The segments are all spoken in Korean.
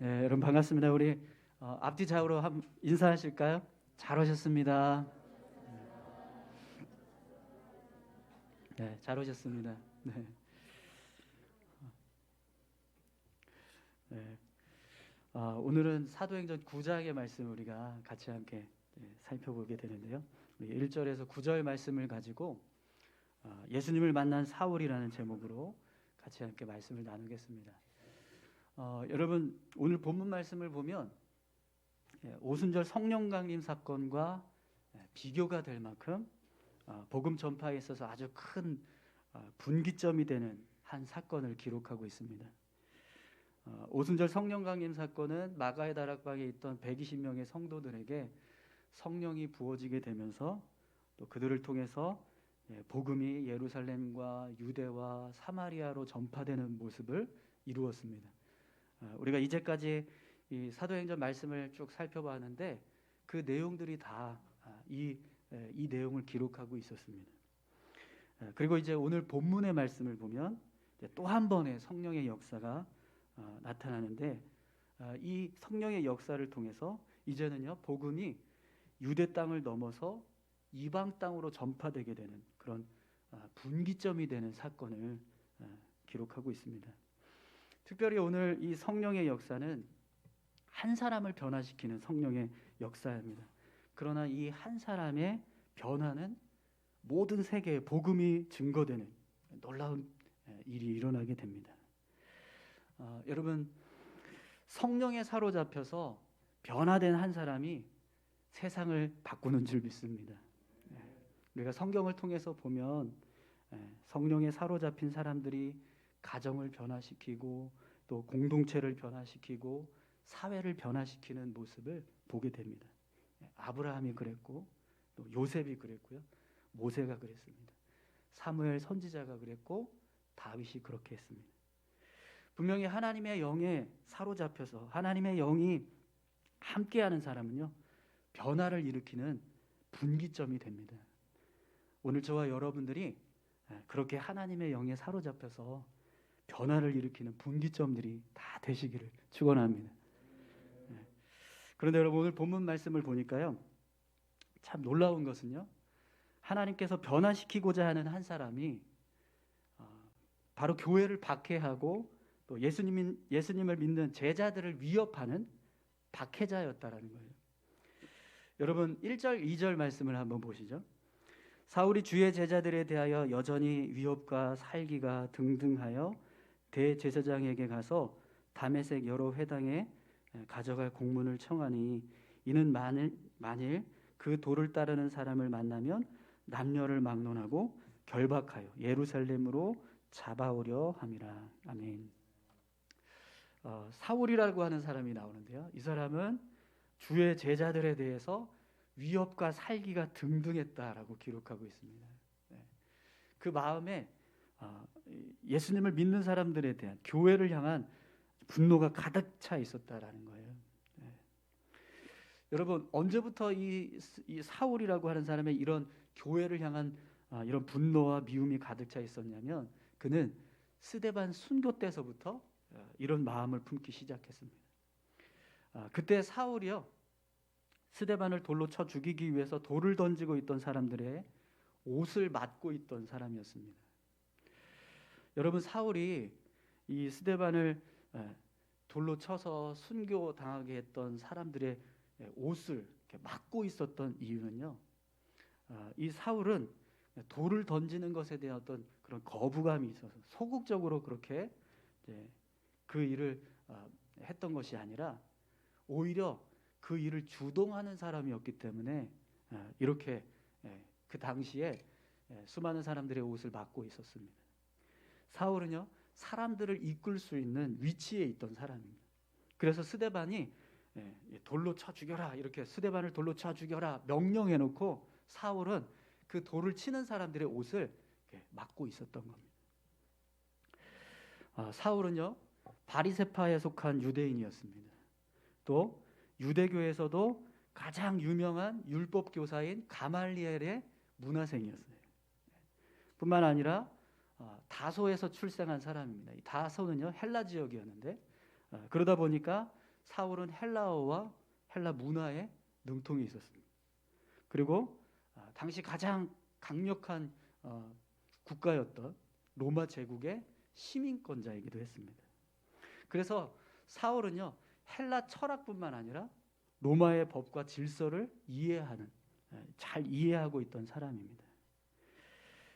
네, 여러분 반갑습니다. 우리 앞뒤 좌우로 인사하실까요? 잘 오셨습니다. 네, 잘 오셨습니다. 네, 네. 오늘은 사도행전 9장의 말씀 우리가 같이 함께 살펴보게 되는데요. 우리 1절에서 9절 말씀을 가지고 예수님을 만난 사울이라는 제목으로 같이 함께 말씀을 나누겠습니다. 여러분 오늘 본문 말씀을 보면 오순절 성령 강림 사건과 비교가 될 만큼 복음 전파에 있어서 아주 큰 분기점이 되는 한 사건을 기록하고 있습니다. 오순절 성령 강림 사건은 마가의 다락방에 있던 120명의 성도들에게 성령이 부어지게 되면서 또 그들을 통해서 복음이 예루살렘과 유대와 사마리아로 전파되는 모습을 이루었습니다. 우리가 이제까지 이 사도행전 말씀을 쭉 살펴봤는데 그 내용들이 다 이 내용을 기록하고 있었습니다. 그리고 이제 오늘 본문의 말씀을 보면 또 한 번의 성령의 역사가 나타나는데 이 성령의 역사를 통해서 이제는요 복음이 유대 땅을 넘어서 이방 땅으로 전파되게 되는 그런 분기점이 되는 사건을 기록하고 있습니다. 특별히 오늘 이 성령의 역사는 한 사람을 변화시키는 성령의 역사입니다. 그러나 이 한 사람의 변화는 모든 세계에 복음이 증거되는 놀라운 일이 일어나게 됩니다. 여러분 성령에 사로잡혀서 변화된 한 사람이 세상을 바꾸는 줄 믿습니다. 우리가 성경을 통해서 보면 성령에 사로잡힌 사람들이 가정을 변화시키고 또 공동체를 변화시키고 사회를 변화시키는 모습을 보게 됩니다. 아브라함이 그랬고 또 요셉이 그랬고요. 모세가 그랬습니다. 사무엘 선지자가 그랬고 다윗이 그렇게 했습니다. 분명히 하나님의 영에 사로잡혀서 하나님의 영이 함께하는 사람은요 변화를 일으키는 분기점이 됩니다. 오늘 저와 여러분들이 그렇게 하나님의 영에 사로잡혀서 변화를 일으키는 분기점들이 다 되시기를 축원합니다. 그런데 여러분 오늘 본문 말씀을 보니까요 참 놀라운 것은요 하나님께서 변화시키고자 하는 한 사람이 바로 교회를 박해하고 또 예수님을 믿는 제자들을 위협하는 박해자였다라는 거예요. 여러분 1절 2절 말씀을 한번 보시죠. 사울이 주의 제자들에 대하여 여전히 위협과 살기가 등등하여 대제사장에게 가서 다메섹 여러 회당에 가져갈 공문을 청하니 이는 만일 그 도를 따르는 사람을 만나면 남녀를 막론하고 결박하여 예루살렘으로 잡아오려 함이라. 아멘. 사울이라고 하는 사람이 나오는데요. 이 사람은 주의 제자들에 대해서 위협과 살기가 등등했다라고 기록하고 있습니다. 그 마음에 예수님을 믿는 사람들에 대한 교회를 향한 분노가 가득 차 있었다라는 거예요. 여러분 언제부터 이 사울이라고 하는 사람의 이런 교회를 향한 이런 분노와 미움이 가득 차 있었냐면 그는 스데반 순교 때서부터 이런 마음을 품기 시작했습니다. 그때 사울이요 스데반을 돌로 쳐 죽이기 위해서 돌을 던지고 있던 사람들의 옷을 맞고 있던 사람이었습니다. 여러분 사울이 이 스데반을 돌로 쳐서 순교 당하게 했던 사람들의 옷을 이렇게 막고 있었던 이유는요. 이 사울은 돌을 던지는 것에 대한 어떤 그런 거부감이 있어서 소극적으로 그렇게 그 일을 했던 것이 아니라 오히려 그 일을 주동하는 사람이었기 때문에 이렇게 그 당시에 수많은 사람들의 옷을 막고 있었습니다. 사울은요 사람들을 이끌 수 있는 위치에 있던 사람입니다. 그래서 스데반이 돌로 쳐 죽여라 이렇게 스데반을 돌로 쳐 죽여라 명령해 놓고 사울은 그 돌을 치는 사람들의 옷을 막고 있었던 겁니다. 사울은요 바리새파에 속한 유대인이었습니다. 또 유대교에서도 가장 유명한 율법 교사인 가말리엘의 문화생이었어요. 뿐만 아니라 다소에서 출생한 사람입니다. 이 다소는요 헬라 지역이었는데 그러다 보니까 사울은 헬라어와 헬라 문화에 능통이 있었습니다. 그리고 당시 가장 강력한 국가였던 로마 제국의 시민권자이기도 했습니다. 그래서 사울은요, 헬라 철학뿐만 아니라 로마의 법과 질서를 이해하는, 잘 이해하고 있던 사람입니다.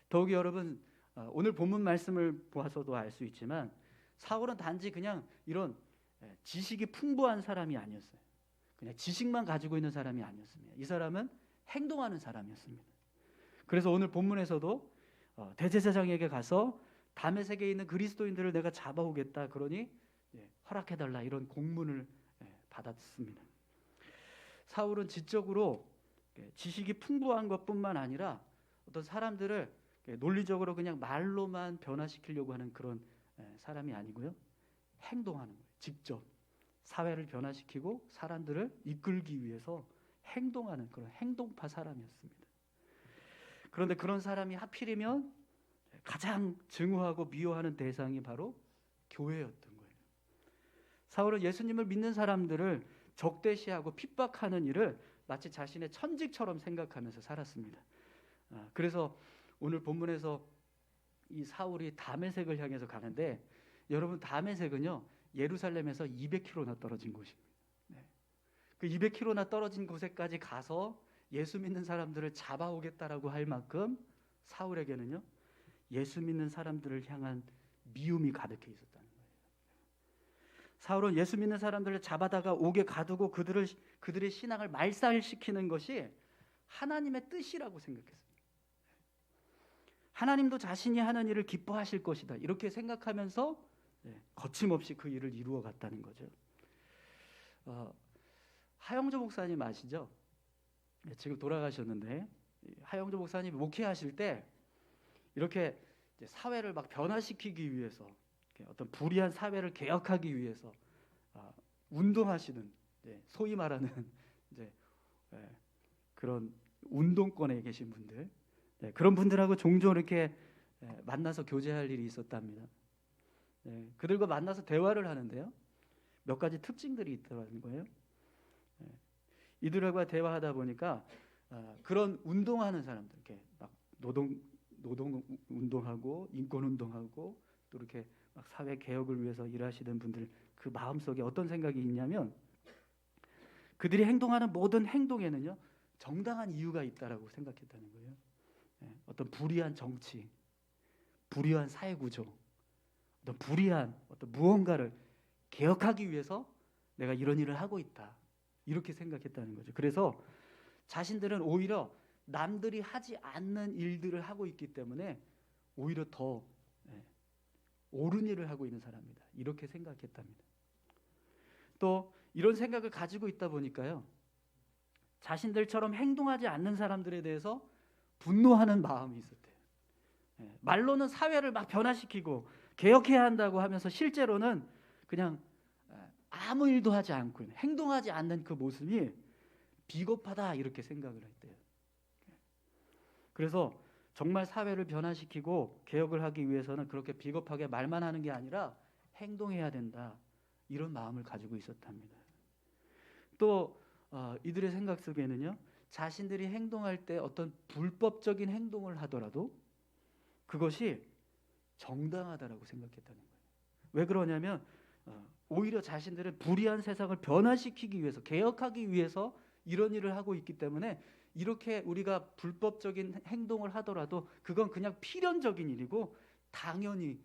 더욱이 여러분, 오늘 본문 말씀을 보아서도 알 수 있지만 사울은 단지 그냥 이런 지식이 풍부한 사람이 아니었어요. 그냥 지식만 가지고 있는 사람이 아니었습니다. 이 사람은 행동하는 사람이었습니다. 그래서 오늘 본문에서도 대제사장에게 가서 다메섹에 있는 그리스도인들을 내가 잡아오겠다, 그러니 허락해달라, 이런 공문을 받았습니다. 사울은 지적으로 지식이 풍부한 것뿐만 아니라 어떤 사람들을 논리적으로 그냥 말로만 변화시키려고 하는 그런 사람이 아니고요, 행동하는 거예요. 직접 사회를 변화시키고 사람들을 이끌기 위해서 행동하는 그런 행동파 사람이었습니다. 그런데 그런 사람이 하필이면 가장 증오하고 미워하는 대상이 바로 교회였던 거예요. 사울은 예수님을 믿는 사람들을 적대시하고 핍박하는 일을 마치 자신의 천직처럼 생각하면서 살았습니다. 그래서 오늘 본문에서 이 사울이 다메섹을 향해서 가는데, 여러분, 다메섹은요 예루살렘에서 200km나 떨어진 곳입니다. 그 200km나 떨어진 곳에까지 가서 예수 믿는 사람들을 잡아오겠다라고 할 만큼 사울에게는요 예수 믿는 사람들을 향한 미움이 가득해 있었다는 거예요. 사울은 예수 믿는 사람들을 잡아다가 옥에 가두고 그들의 신앙을 말살시키는 것이 하나님의 뜻이라고 생각했습니다. 하나님도 자신이 하는 일을 기뻐하실 것이다, 이렇게 생각하면서 거침없이 그 일을 이루어 갔다는 거죠. 하영조 목사님 아시죠? 지금 돌아가셨는데, 하영조 목사님이 목회하실 때 이렇게 사회를 막 변화시키기 위해서, 어떤 불의한 사회를 개혁하기 위해서 운동하시는, 소위 말하는 그런 운동권에 계신 분들, 그런 분들하고 종종 이렇게 만나서 교제할 일이 있었답니다. 그들과 만나서 대화를 하는데요, 몇 가지 특징들이 있더라는 거예요. 이들과 대화하다 보니까 그런 운동하는 사람들, 이렇게 막 노동 운동하고 인권 운동하고 또 이렇게 막 사회 개혁을 위해서 일하시는 분들 그 마음속에 어떤 생각이 있냐면, 그들이 행동하는 모든 행동에는요 정당한 이유가 있다라고 생각했다는 거예요. 어떤 불의한 정치, 불의한 사회 구조, 어떤 불의한 어떤 무언가를 개혁하기 위해서 내가 이런 일을 하고 있다, 이렇게 생각했다는 거죠. 그래서 자신들은 오히려 남들이 하지 않는 일들을 하고 있기 때문에 오히려 더 옳은 일을 하고 있는 사람이다, 이렇게 생각했답니다. 또 이런 생각을 가지고 있다 보니까요, 자신들처럼 행동하지 않는 사람들에 대해서 분노하는 마음이 있었대요. 말로는 사회를 막 변화시키고 개혁해야 한다고 하면서 실제로는 그냥 아무 일도 하지 않고 행동하지 않는 그 모습이 비겁하다, 이렇게 생각을 했대요. 그래서 정말 사회를 변화시키고 개혁을 하기 위해서는 그렇게 비겁하게 말만 하는 게 아니라 행동해야 된다, 이런 마음을 가지고 있었답니다. 또 이들의 생각 속에는요, 자신들이 행동할 때 어떤 불법적인 행동을 하더라도 그것이 정당하다라고 생각했다는 거예요. 왜 그러냐면 오히려 자신들은 불의한 세상을 변화시키기 위해서, 개혁하기 위해서 이런 일을 하고 있기 때문에 이렇게 우리가 불법적인 행동을 하더라도 그건 그냥 필연적인 일이고 당연히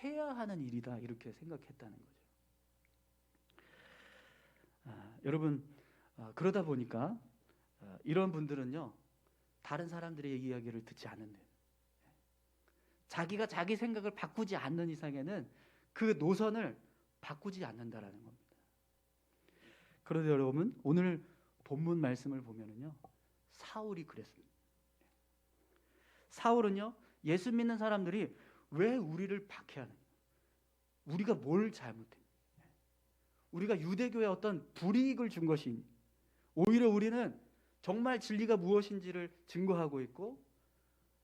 해야 하는 일이다, 이렇게 생각했다는 거죠. 여러분, 그러다 보니까 이런 분들은요 다른 사람들의 이야기를 듣지 않는데요, 자기가 자기 생각을 바꾸지 않는 이상에는 그 노선을 바꾸지 않는다라는 겁니다. 그런데 여러분, 오늘 본문 말씀을 보면은요 사울이 그랬습니다. 사울은요 예수 믿는 사람들이 왜 우리를 박해하느냐, 우리가 뭘 잘못했냐, 우리가 유대교에 어떤 불이익을 준 것이니, 오히려 우리는 정말 진리가 무엇인지를 증거하고 있고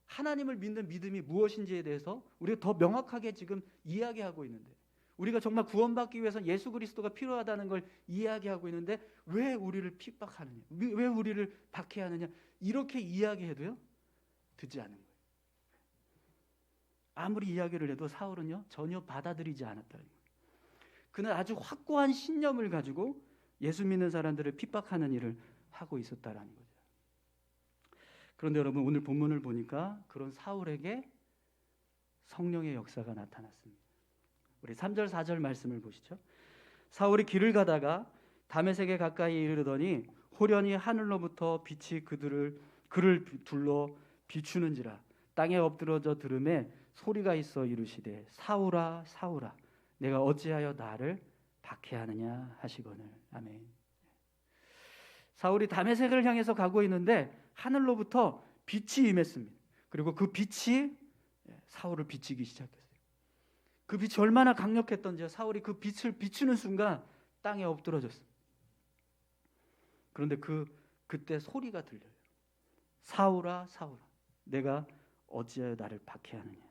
하나님을 믿는 믿음이 무엇인지에 대해서 우리가 더 명확하게 지금 이야기하고 있는데 우리가 정말 구원받기 위해서 예수 그리스도가 필요하다는 걸 이야기하고 있는데 왜 우리를 핍박하느냐, 왜 우리를 박해하느냐, 이렇게 이야기해도요 듣지 않는 거예요. 아무리 이야기를 해도 사울은요 전혀 받아들이지 않았다는 거예요. 그는 아주 확고한 신념을 가지고 예수 믿는 사람들을 핍박하는 일을 하고 있었다라는 거죠. 그런데 여러분, 오늘 본문을 보니까 그런 사울에게 성령의 역사가 나타났습니다. 우리 3절 4절 말씀을 보시죠. 사울이 길을 가다가 다메섹에 가까이 이르더니 호련히 하늘로부터 빛이 그를 둘러 비추는지라. 땅에 엎드러져 들음에 소리가 있어 이르시되 사울아 사울아 내가 어찌하여 나를 박해하느냐 하시거늘. 아멘. 사울이 다메섹을 향해서 가고 있는데 하늘로부터 빛이 임했습니다. 그리고 그 빛이 사울을 비치기 시작했어요. 그 빛이 얼마나 강력했던지요. 사울이 그 빛을 비추는 순간 땅에 엎드러졌습니다. 그런데 그때 소리가 들려요. 사울아 사울아 내가 어찌하여 나를 박해하느냐.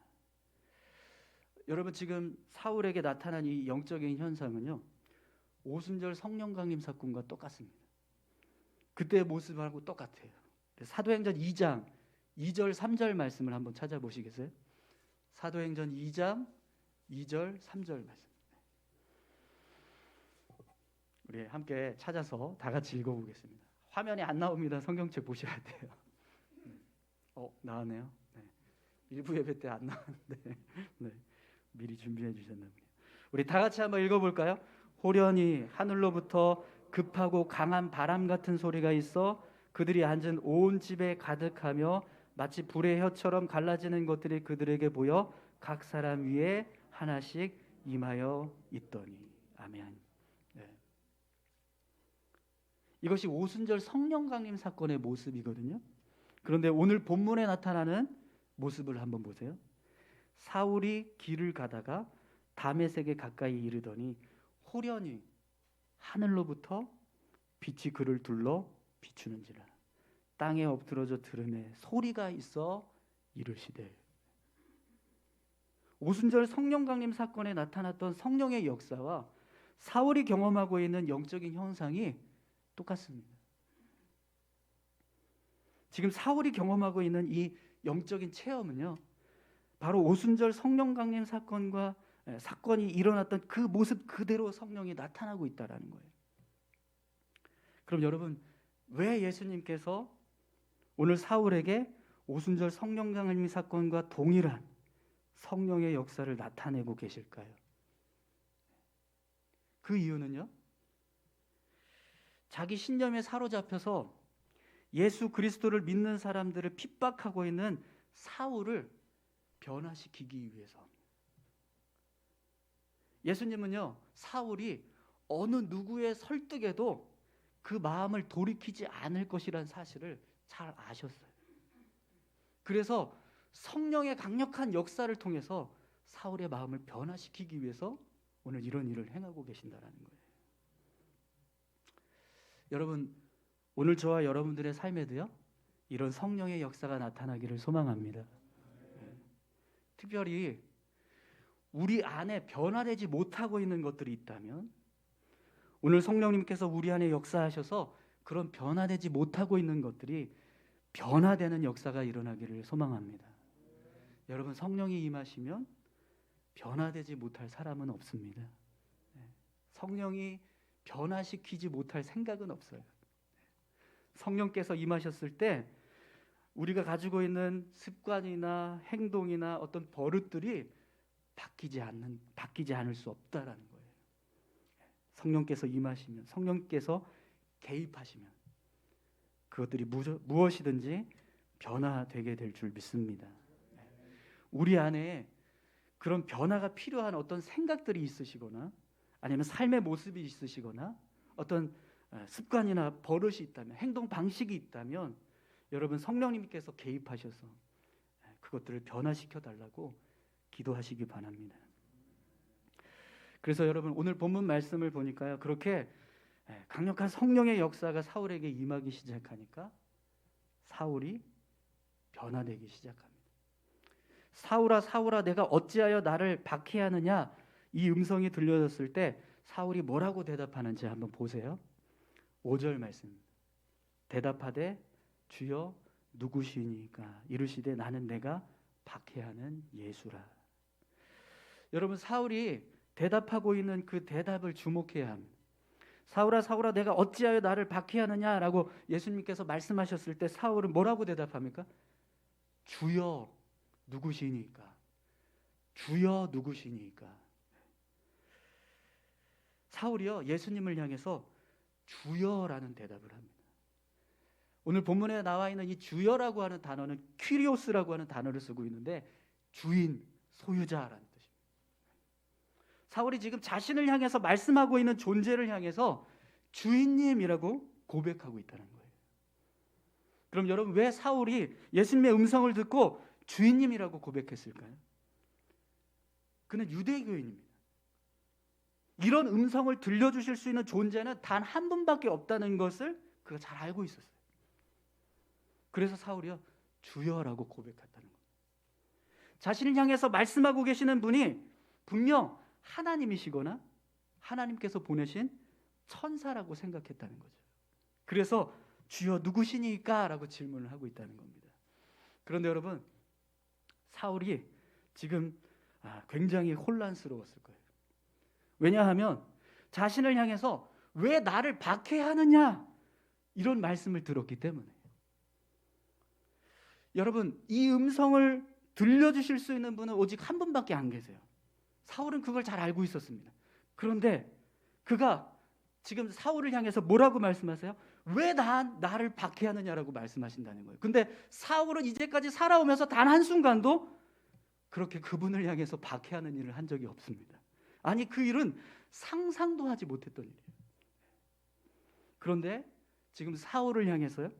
여러분, 지금 사울에게 나타난 이 영적인 현상은요 오순절 성령 강림 사건과 똑같습니다. 그때의 모습하고 똑같아요. 사도행전 2장 2절 3절 말씀을 한번 찾아보시겠어요? 사도행전 2장 2절 3절 말씀. 우리 함께 찾아서 다 같이 읽어보겠습니다. 화면에 안 나옵니다. 성경책 보셔야 돼요. 나왔네요. 네. 일부 예배 때 안 나왔는데 네. 미리 준비해 주셨나 보네요. 우리 다 같이 한번 읽어볼까요? 호련히 하늘로부터 급하고 강한 바람 같은 소리가 있어 그들이 앉은 온 집에 가득하며 마치 불의 혀처럼 갈라지는 것들이 그들에게 보여 각 사람 위에 하나씩 임하여 있더니. 아멘. 네. 이것이 오순절 성령 강림 사건의 모습이거든요. 그런데 오늘 본문에 나타나는 모습을 한번 보세요. 사울이 길을 가다가 다메섹에 가까이 이르더니 호련히 하늘로부터 빛이 그를 둘러 비추는지라. 땅에 엎드러져 들음에 소리가 있어 이르시되. 오순절 성령 강림 사건에 나타났던 성령의 역사와 사울이 경험하고 있는 영적인 현상이 똑같습니다. 지금 사울이 경험하고 있는 이 영적인 체험은요 바로 오순절 성령 강림 사건이 일어났던 그 모습 그대로 성령이 나타나고 있다라는 거예요. 그럼 여러분, 왜 예수님께서 오늘 사울에게 오순절 성령 강림 사건과 동일한 성령의 역사를 나타내고 계실까요? 그 이유는요, 자기 신념에 사로잡혀서 예수 그리스도를 믿는 사람들을 핍박하고 있는 사울을 변화시키기 위해서. 예수님은요 사울이 어느 누구의 설득에도 그 마음을 돌이키지 않을 것이라는 사실을 잘 아셨어요. 그래서 성령의 강력한 역사를 통해서 사울의 마음을 변화시키기 위해서 오늘 이런 일을 행하고 계신다라는 거예요. 여러분, 오늘 저와 여러분들의 삶에도요 이런 성령의 역사가 나타나기를 소망합니다. 특별히 우리 안에 변화되지 못하고 있는 것들이 있다면 오늘 성령님께서 우리 안에 역사하셔서 그런 변화되지 못하고 있는 것들이 변화되는 역사가 일어나기를 소망합니다. 여러분, 성령이 임하시면 변화되지 못할 사람은 없습니다. 성령이 변화시키지 못할 생각은 없어요. 성령께서 임하셨을 때 우리가 가지고 있는 습관이나 행동이나 어떤 버릇들이 바뀌지 않을 수 없다라는 거예요. 성령께서 임하시면, 성령께서 개입하시면 그것들이 무엇이든지 변화되게 될 줄 믿습니다. 우리 안에 그런 변화가 필요한 어떤 생각들이 있으시거나 아니면 삶의 모습이 있으시거나 어떤 습관이나 버릇이 있다면, 행동 방식이 있다면 여러분, 성령님께서 개입하셔서 그것들을 변화시켜 달라고 기도하시기 바랍니다. 그래서 여러분, 오늘 본문 말씀을 보니까요 그렇게 강력한 성령의 역사가 사울에게 임하기 시작하니까 사울이 변화되기 시작합니다. 사울아 사울아 내가 어찌하여 나를 박해하느냐, 이 음성이 들려졌을 때 사울이 뭐라고 대답하는지 한번 보세요. 5절 말씀. 대답하되 주여 누구시니까 이르시되 나는 내가 박해하는 예수라. 여러분, 사울이 대답하고 있는 그 대답을 주목해야 합니다. 사울아 사울아 내가 어찌하여 나를 박해하느냐라고 예수님께서 말씀하셨을 때 사울은 뭐라고 대답합니까? 주여 누구시니까. 주여 누구시니까. 사울이요 예수님을 향해서 주여라는 대답을 합니다. 오늘 본문에 나와 있는 이 주여라고 하는 단어는 퀴리오스라고 하는 단어를 쓰고 있는데 주인, 소유자라는 뜻입니다. 사울이 지금 자신을 향해서 말씀하고 있는 존재를 향해서 주인님이라고 고백하고 있다는 거예요. 그럼 여러분, 왜 사울이 예수님의 음성을 듣고 주인님이라고 고백했을까요? 그는 유대교인입니다. 이런 음성을 들려주실 수 있는 존재는 단 한 분밖에 없다는 것을 그가 잘 알고 있었어요. 그래서 사울이요 주여라고 고백했다는 겁니다. 자신을 향해서 말씀하고 계시는 분이 분명 하나님이시거나 하나님께서 보내신 천사라고 생각했다는 거죠. 그래서 주여 누구시니까? 라고 질문을 하고 있다는 겁니다. 그런데 여러분, 사울이 지금 굉장히 혼란스러웠을 거예요. 왜냐하면 자신을 향해서 왜 나를 박해하느냐 이런 말씀을 들었기 때문에. 여러분, 이 음성을 들려주실 수 있는 분은 오직 한 분밖에 안 계세요. 사울은 그걸 잘 알고 있었습니다. 그런데 그가 지금 사울을 향해서 뭐라고 말씀하세요? 왜 나를 박해하느냐라고 말씀하신다는 거예요. 근데 사울은 이제까지 살아오면서 단 한순간도 그렇게 그분을 향해서 박해하는 일을 한 적이 없습니다. 아니, 그 일은 상상도 하지 못했던 일이에요. 그런데 지금 사울을 향해서요,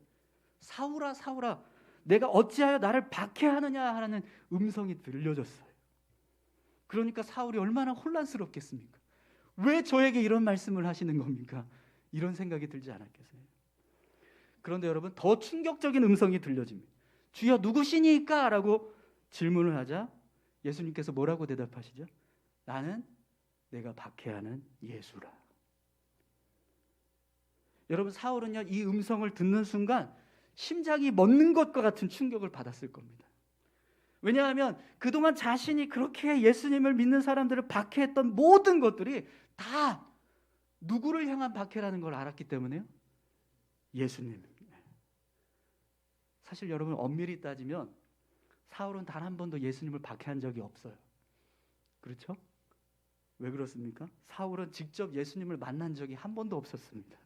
사울아 사울아 내가 어찌하여 나를 박해하느냐 하는 음성이 들려졌어요. 그러니까 사울이 얼마나 혼란스럽겠습니까? 왜 저에게 이런 말씀을 하시는 겁니까? 이런 생각이 들지 않았겠어요? 그런데 여러분, 더 충격적인 음성이 들려집니다. 주여 누구시니까? 라고 질문을 하자 예수님께서 뭐라고 대답하시죠? 나는 내가 박해하는 예수라. 여러분, 사울은요 이 음성을 듣는 순간 심장이 멎는 것과 같은 충격을 받았을 겁니다. 왜냐하면 그동안 자신이 그렇게 예수님을 믿는 사람들을 박해했던 모든 것들이 다 누구를 향한 박해라는 걸 알았기 때문에요. 예수님. 사실 여러분, 엄밀히 따지면 사울은 단 한 번도 예수님을 박해한 적이 없어요. 그렇죠? 왜 그렇습니까? 사울은 직접 예수님을 만난 적이 한 번도 없었습니다.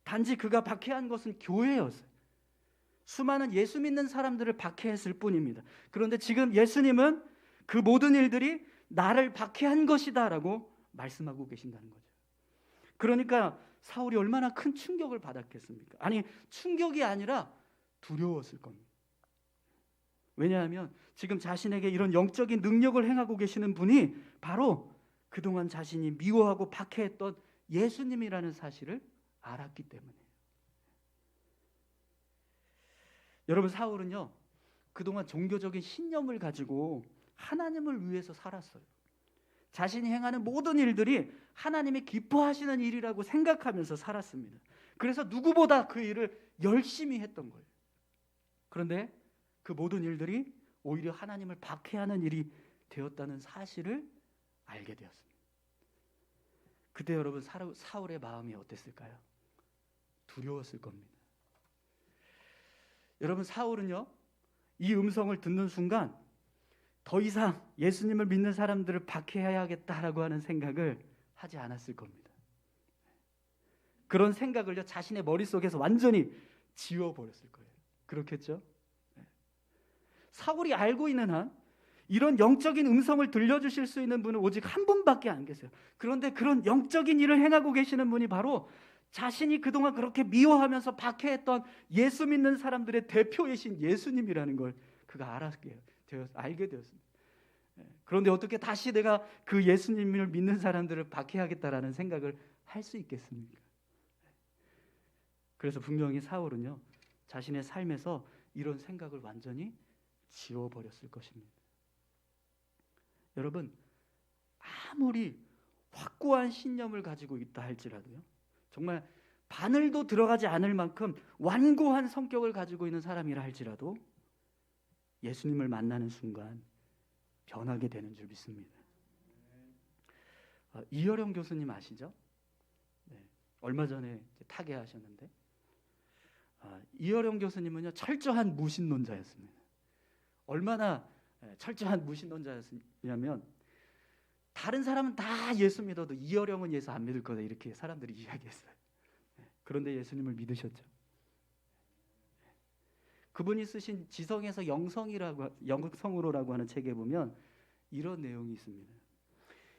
단지 그가 박해한 것은 교회였어요. 수많은 예수 믿는 사람들을 박해했을 뿐입니다. 그런데 지금 예수님은 그 모든 일들이 나를 박해한 것이다 라고 말씀하고 계신다는 거죠. 그러니까 사울이 얼마나 큰 충격을 받았겠습니까? 아니, 충격이 아니라 두려웠을 겁니다. 왜냐하면 지금 자신에게 이런 영적인 능력을 행하고 계시는 분이 바로 그동안 자신이 미워하고 박해했던 예수님이라는 사실을 알았기 때문이에요. 여러분, 사울은요 그동안 종교적인 신념을 가지고 하나님을 위해서 살았어요. 자신이 행하는 모든 일들이 하나님이 기뻐하시는 일이라고 생각하면서 살았습니다. 그래서 누구보다 그 일을 열심히 했던 거예요. 그런데 그 모든 일들이 오히려 하나님을 박해하는 일이 되었다는 사실을 알게 되었습니다. 그때 여러분, 사울의 마음이 어땠을까요? 두려웠을 겁니다. 여러분, 사울은요 이 음성을 듣는 순간 더 이상 예수님을 믿는 사람들을 박해해야겠다라고 하는 생각을 하지 않았을 겁니다. 그런 생각을요 자신의 머릿속에서 완전히 지워버렸을 거예요. 그렇겠죠? 사울이 알고 있는 한 이런 영적인 음성을 들려주실 수 있는 분은 오직 한 분밖에 안 계세요. 그런데 그런 영적인 일을 행하고 계시는 분이 바로 자신이 그동안 그렇게 미워하면서 박해했던 예수 믿는 사람들의 대표이신 예수님이라는 걸 그가 알게 되었습니다. 그런데 어떻게 다시 내가 그 예수님을 믿는 사람들을 박해하겠다라는 생각을 할 수 있겠습니까? 그래서 분명히 사울은요 자신의 삶에서 이런 생각을 완전히 지워버렸을 것입니다. 여러분, 아무리 확고한 신념을 가지고 있다 할지라도요, 정말 바늘도 들어가지 않을 만큼 완고한 성격을 가지고 있는 사람이라 할지라도 예수님을 만나는 순간 변하게 되는 줄 믿습니다. 이어령 교수님 아시죠? 네, 얼마 전에 타계하셨는데, 이어령 교수님은요 철저한 무신론자였습니다. 얼마나 철저한 무신론자였냐면 다른 사람은 다 예수 믿어도 이어령은 예수 안 믿을 거다 이렇게 사람들이 이야기했어요. 그런데 예수님을 믿으셨죠. 그분이 쓰신 지성에서 영성으로라고 하는 책에 보면 이런 내용이 있습니다.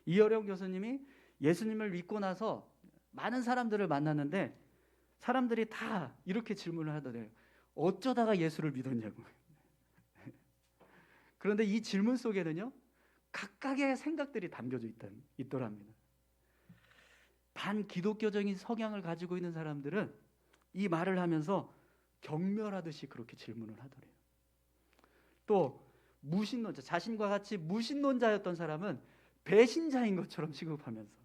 이어령 교수님이 예수님을 믿고 나서 많은 사람들을 만났는데 사람들이 다 이렇게 질문을 하더래요. 어쩌다가 예수를 믿었냐고. 그런데 이 질문 속에는요 각각의 생각들이 담겨져 있더랍니다. 반기독교적인 성향을 가지고 있는 사람들은 이 말을 하면서 경멸하듯이 그렇게 질문을 하더래요. 또 무신론자, 자신과 같이 무신론자였던 사람은 배신자인 것처럼 취급하면서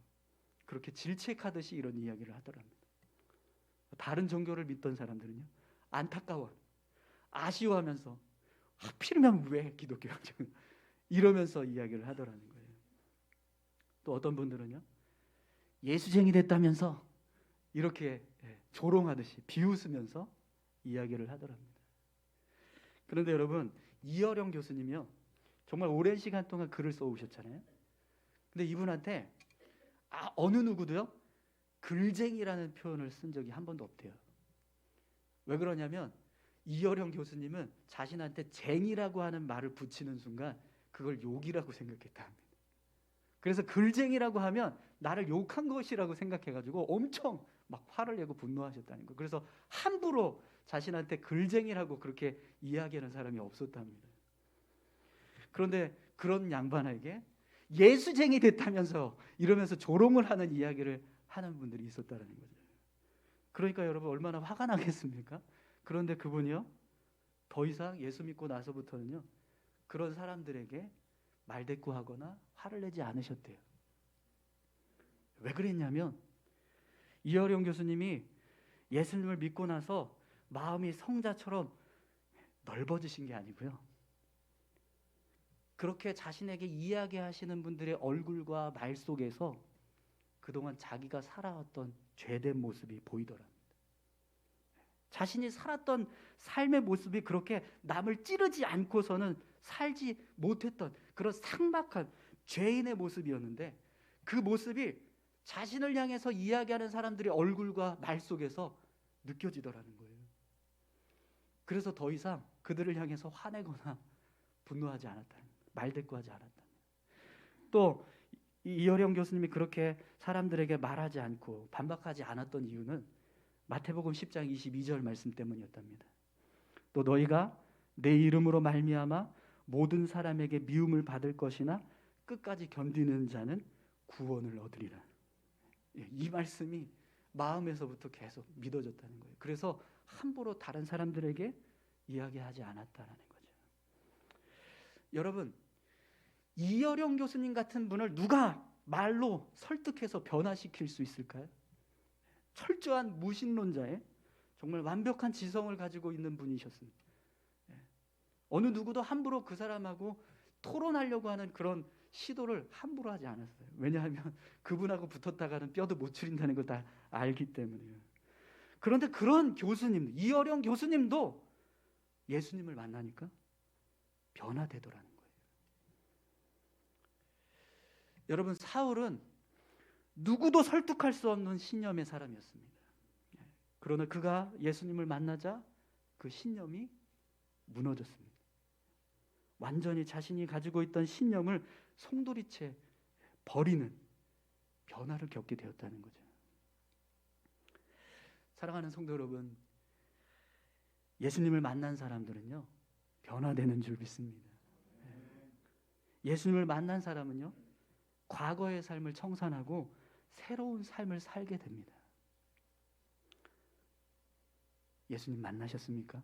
그렇게 질책하듯이 이런 이야기를 하더랍니다. 다른 종교를 믿던 사람들은요 안타까워, 아쉬워하면서 하필이면 왜 기독교야 이러면서 이야기를 하더라는 거예요. 또 어떤 분들은요 예수쟁이 됐다면서 이렇게 조롱하듯이 비웃으면서 이야기를 하더랍니다. 그런데 여러분, 이어령 교수님이요 정말 오랜 시간 동안 글을 써오셨잖아요. 근데 이분한테 어느 누구도요 글쟁이라는 표현을 쓴 적이 한 번도 없대요. 왜 그러냐면 이어령 교수님은 자신한테 쟁이라고 하는 말을 붙이는 순간 그걸 욕이라고 생각했다 합니다. 그래서 글쟁이라고 하면 나를 욕한 것이라고 생각해가지고 엄청 막 화를 내고 분노하셨다는 거예요. 그래서 함부로 자신한테 글쟁이라고 그렇게 이야기하는 사람이 없었답니다. 그런데 그런 양반에게 예수쟁이 됐다면서 이러면서 조롱을 하는 이야기를 하는 분들이 있었다는 거죠. 그러니까 여러분 얼마나 화가 나겠습니까? 그런데 그분이요 더 이상 예수 믿고 나서부터는요 그런 사람들에게 말대꾸하거나 화를 내지 않으셨대요. 왜 그랬냐면 이어령 교수님이 예수님을 믿고 나서 마음이 성자처럼 넓어지신 게 아니고요, 그렇게 자신에게 이야기하시는 분들의 얼굴과 말 속에서 그동안 자기가 살아왔던 죄된 모습이 보이더랍니다. 자신이 살았던 삶의 모습이 그렇게 남을 찌르지 않고서는 살지 못했던 그런 삭막한 죄인의 모습이었는데 그 모습이 자신을 향해서 이야기하는 사람들의 얼굴과 말 속에서 느껴지더라는 거예요. 그래서 더 이상 그들을 향해서 화내거나 분노하지 않았다는 거예요. 말대꾸하지 않았다는 거예요. 또 이어령 교수님이 그렇게 사람들에게 말하지 않고 반박하지 않았던 이유는 마태복음 10장 22절 말씀 때문이었답니다. 또 너희가 내 이름으로 말미암아 모든 사람에게 미움을 받을 것이나 끝까지 견디는 자는 구원을 얻으리라. 이 말씀이 마음에서부터 계속 믿어졌다는 거예요. 그래서 함부로 다른 사람들에게 이야기하지 않았다는 거죠. 여러분, 이어령 교수님 같은 분을 누가 말로 설득해서 변화시킬 수 있을까요? 철저한 무신론자의 정말 완벽한 지성을 가지고 있는 분이셨습니다. 어느 누구도 함부로 그 사람하고 토론하려고 하는 그런 시도를 함부로 하지 않았어요. 왜냐하면 그분하고 붙었다가는 뼈도 못 추린다는 걸 다 알기 때문이에요. 그런데 그런 교수님, 이어령 교수님도 예수님을 만나니까 변화되더라는 거예요. 여러분, 사울은 누구도 설득할 수 없는 신념의 사람이었습니다. 그러나 그가 예수님을 만나자 그 신념이 무너졌습니다. 완전히 자신이 가지고 있던 신념을 송두리째 버리는 변화를 겪게 되었다는 거죠. 사랑하는 성도 여러분, 예수님을 만난 사람들은요 변화되는 줄 믿습니다. 예수님을 만난 사람은요 과거의 삶을 청산하고 새로운 삶을 살게 됩니다. 예수님 만나셨습니까?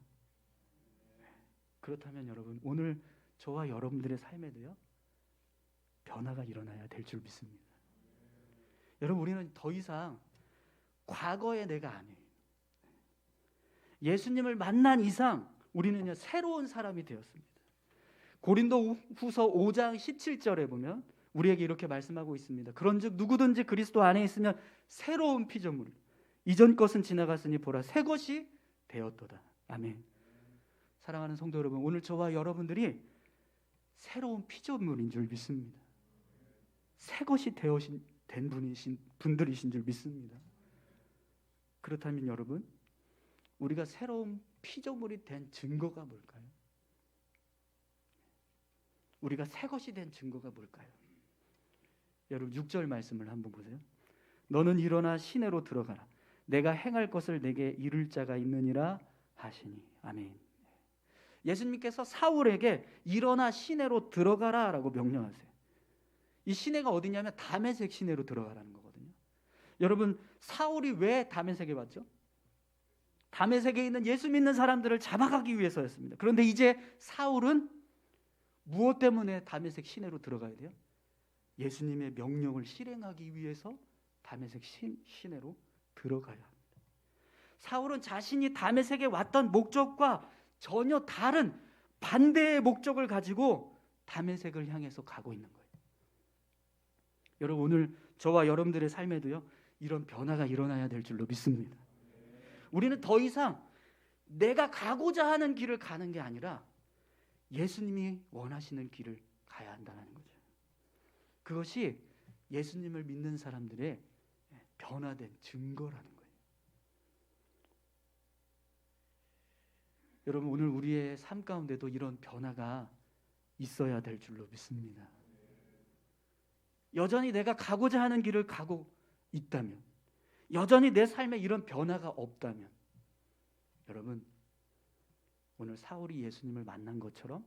그렇다면 여러분, 오늘 저와 여러분들의 삶에도요 변화가 일어나야 될 줄 믿습니다. 여러분, 우리는 더 이상 과거의 내가 아니에요. 예수님을 만난 이상 우리는요, 새로운 사람이 되었습니다. 고린도후서 5장 17절에 보면 우리에게 이렇게 말씀하고 있습니다. 그런즉 누구든지 그리스도 안에 있으면 새로운 피조물, 이전 것은 지나갔으니 보라 새 것이 되었도다. 아멘. 사랑하는 성도 여러분, 오늘 저와 여러분들이 새로운 피조물인 줄 믿습니다. 새 것이 된 분들이신 줄 믿습니다. 그렇다면 여러분, 우리가 새로운 피조물이 된 증거가 뭘까요? 우리가 새 것이 된 증거가 뭘까요? 여러분 6절 말씀을 한번 보세요. 너는 일어나 시내로 들어가라. 내가 행할 것을 내게 이룰 자가 있느니라 하시니. 아멘. 예수님께서 사울에게 일어나 시내로 들어가라 라고 명령하세요. 이 시내가 어디냐면 다메섹 시내로 들어가라는 거거든요. 여러분, 사울이 왜 다메섹에 왔죠? 다메섹에 있는 예수 믿는 사람들을 잡아가기 위해서였습니다. 그런데 이제 사울은 무엇 때문에 다메섹 시내로 들어가야 돼요? 예수님의 명령을 실행하기 위해서 다메섹 시내로 들어가야 합니다. 사울은 자신이 다메섹에 왔던 목적과 전혀 다른 반대의 목적을 가지고 다메섹을 향해서 가고 있는 거예요. 여러분, 오늘 저와 여러분들의 삶에도요, 이런 변화가 일어나야 될 줄로 믿습니다. 우리는 더 이상 내가 가고자 하는 길을 가는 게 아니라 예수님이 원하시는 길을 가야 한다는 거죠. 그것이 예수님을 믿는 사람들의 변화된 증거라는 거예요. 여러분, 오늘 우리의 삶 가운데도 이런 변화가 있어야 될 줄로 믿습니다. 여전히 내가 가고자 하는 길을 가고 있다면, 여전히 내 삶에 이런 변화가 없다면, 여러분, 오늘 사울이 예수님을 만난 것처럼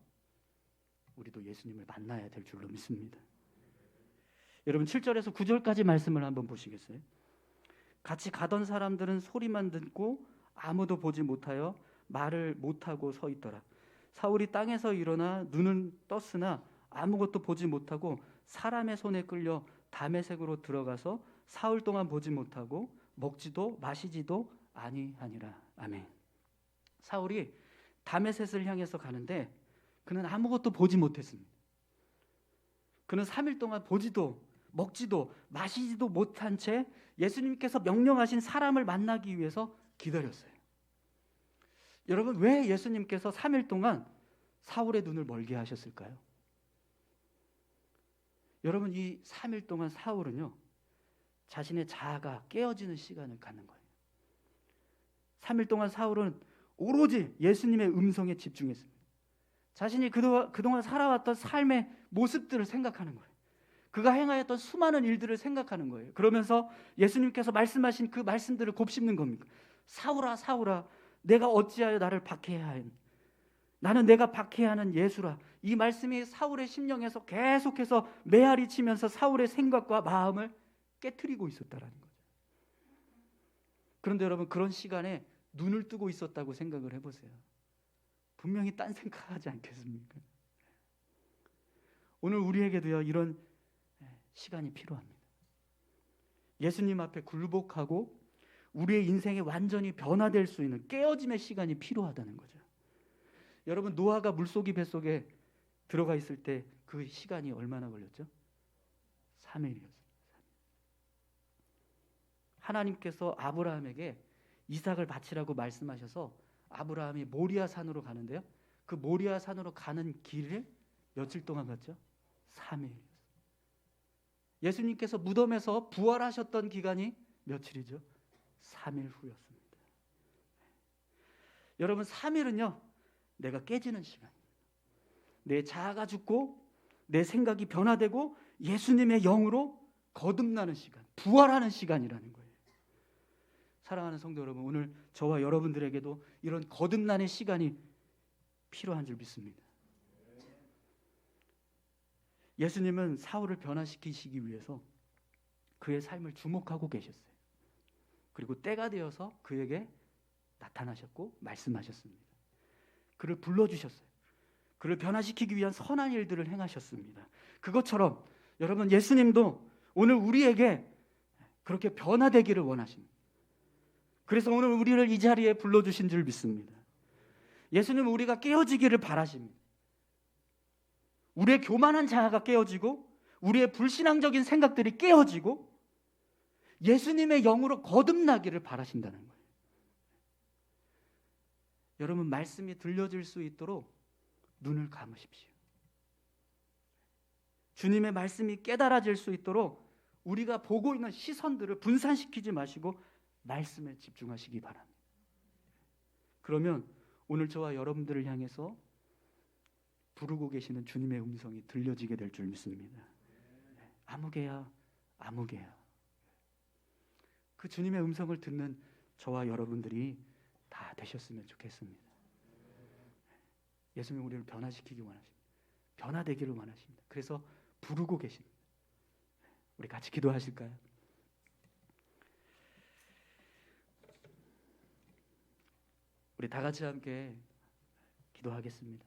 우리도 예수님을 만나야 될 줄로 믿습니다. 여러분 7절에서 9절까지 말씀을 한번 보시겠어요? 같이 가던 사람들은 소리만 듣고 아무도 보지 못하여 말을 못하고 서 있더라. 사울이 땅에서 일어나 눈은 떴으나 아무것도 보지 못하고 사람의 손에 끌려 다메섹으로 들어가서 사흘 동안 보지 못하고 먹지도 마시지도 아니하니라. 아멘. 사울이 다메섹을 향해서 가는데 그는 아무것도 보지 못했습니다. 그는 3일 동안 보지도 먹지도 마시지도 못한 채 예수님께서 명령하신 사람을 만나기 위해서 기다렸어요. 여러분, 왜 예수님께서 3일 동안 사울의 눈을 멀게 하셨을까요? 여러분, 이 3일 동안 사울은요, 자신의 자아가 깨어지는 시간을 갖는 거예요. 3일 동안 사울은 오로지 예수님의 음성에 집중했습니다. 자신이 그동안 살아왔던 삶의 모습들을 생각하는 거예요. 그가 행하였던 수많은 일들을 생각하는 거예요. 그러면서 예수님께서 말씀하신 그 말씀들을 곱씹는 겁니다. 사울아, 사울아, 내가 어찌하여 나를 박해해야 하니? 나는 내가 박해하는 예수라. 이 말씀이 사울의 심령에서 계속해서 메아리 치면서 사울의 생각과 마음을 깨트리고 있었다라는 거죠. 그런데 여러분, 그런 시간에 눈을 뜨고 있었다고 생각을 해보세요. 분명히 딴 생각하지 않겠습니까? 오늘 우리에게도요, 이런 시간이 필요합니다. 예수님 앞에 굴복하고 우리의 인생이 완전히 변화될 수 있는 깨어짐의 시간이 필요하다는 거죠. 여러분, 노아가 물속이 뱃속에 들어가 있을 때 그 시간이 얼마나 걸렸죠? 3일이었어요. 하나님께서 아브라함에게 이삭을 바치라고 말씀하셔서 아브라함이 모리아 산으로 가는데요, 그 모리아 산으로 가는 길을 며칠 동안 갔죠? 3일. 예수님께서 무덤에서 부활하셨던 기간이 며칠이죠? 3일 후였습니다. 여러분, 3일은요, 내가 깨지는 시간입니다. 내 자아가 죽고 내 생각이 변화되고 예수님의 영으로 거듭나는 시간, 부활하는 시간이라는 거예요. 사랑하는 성도 여러분, 오늘 저와 여러분들에게도 이런 거듭나는 시간이 필요한 줄 믿습니다. 예수님은 사울을 변화시키시기 위해서 그의 삶을 주목하고 계셨어요. 그리고 때가 되어서 그에게 나타나셨고 말씀하셨습니다. 그를 불러주셨어요. 그를 변화시키기 위한 선한 일들을 행하셨습니다. 그것처럼 여러분, 예수님도 오늘 우리에게 그렇게 변화되기를 원하십니다. 그래서 오늘 우리를 이 자리에 불러주신 줄 믿습니다. 예수님은 우리가 깨어지기를 바라십니다. 우리의 교만한 자아가 깨어지고 우리의 불신앙적인 생각들이 깨어지고 예수님의 영으로 거듭나기를 바라신다는 거예요. 여러분, 말씀이 들려질 수 있도록 눈을 감으십시오. 주님의 말씀이 깨달아질 수 있도록 우리가 보고 있는 시선들을 분산시키지 마시고 말씀에 집중하시기 바랍니다. 그러면 오늘 저와 여러분들을 향해서 부르고 계시는 주님의 음성이 들려지게 될 줄 믿습니다. 아무개야, 아무개야. 그 주님의 음성을 듣는 저와 여러분들이 다 되셨으면 좋겠습니다. 예수님 우리를 변화시키기 원하십니다. 변화되기를 원하십니다. 그래서 부르고 계십니다. 우리 같이 기도하실까요? 우리 다 같이 함께 기도하겠습니다.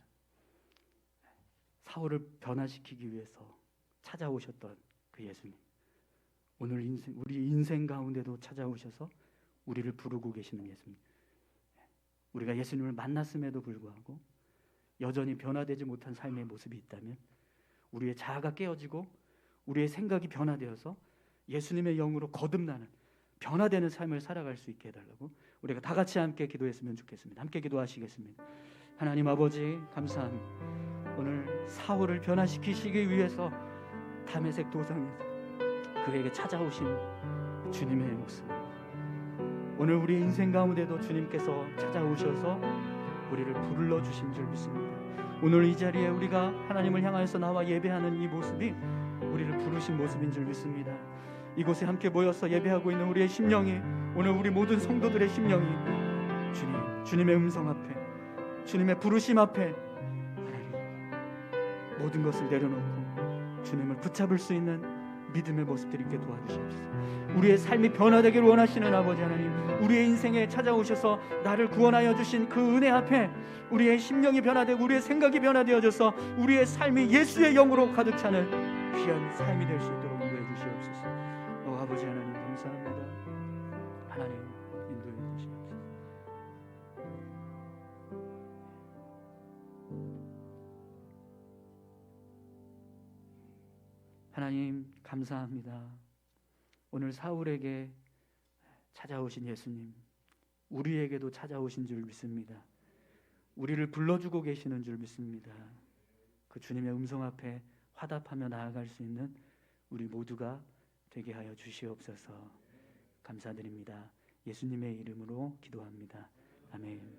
사울을 변화시키기 위해서 찾아오셨던 그 예수님, 오늘 우리 인생 가운데도 찾아오셔서 우리를 부르고 계시는 예수님. 우리가 예수님을 만났음에도 불구하고 여전히 변화되지 못한 삶의 모습이 있다면 우리의 자아가 깨어지고 우리의 생각이 변화되어서 예수님의 영으로 거듭나는 변화되는 삶을 살아갈 수 있게 해달라고 우리가 다 같이 함께 기도했으면 좋겠습니다. 함께 기도하시겠습니다. 하나님 아버지, 감사합니다. 오늘 사울을 변화시키시기 위해서 다메섹 도상에서 그에게 찾아오신 주님의 모습, 오늘 우리 인생 가운데도 주님께서 찾아오셔서 우리를 불러주신 줄 믿습니다. 오늘 이 자리에 우리가 하나님을 향하여서 나와 예배하는 이 모습이 우리를 부르신 모습인 줄 믿습니다. 이곳에 함께 모여서 예배하고 있는 우리의 심령이, 오늘 우리 모든 성도들의 심령이 주님의 음성 앞에, 주님의 부르심 앞에 하나님 모든 것을 내려놓고 주님을 붙잡을 수 있는 믿음의 모습들이 있게 도와주시옵소서. 우리의 삶이 변화되기를 원하시는 아버지 하나님, 우리의 인생에 찾아오셔서 나를 구원하여 주신 그 은혜 앞에 우리의 심령이 변화되고 우리의 생각이 변화되어져서 우리의 삶이 예수의 영으로 가득 차는 귀한 삶이 될 수 있도록 인도해 주시옵소서. 아버지 하나님 감사합니다. 하나님 인도해 주시옵소서. 하나님 감사합니다. 오늘 사울에게 찾아오신 예수님, 우리에게도 찾아오신 줄 믿습니다. 우리를 불러주고 계시는 줄 믿습니다. 그 주님의 음성 앞에 화답하며 나아갈 수 있는 우리 모두가 되게 하여 주시옵소서. 감사드립니다. 예수님의 이름으로 기도합니다. 아멘.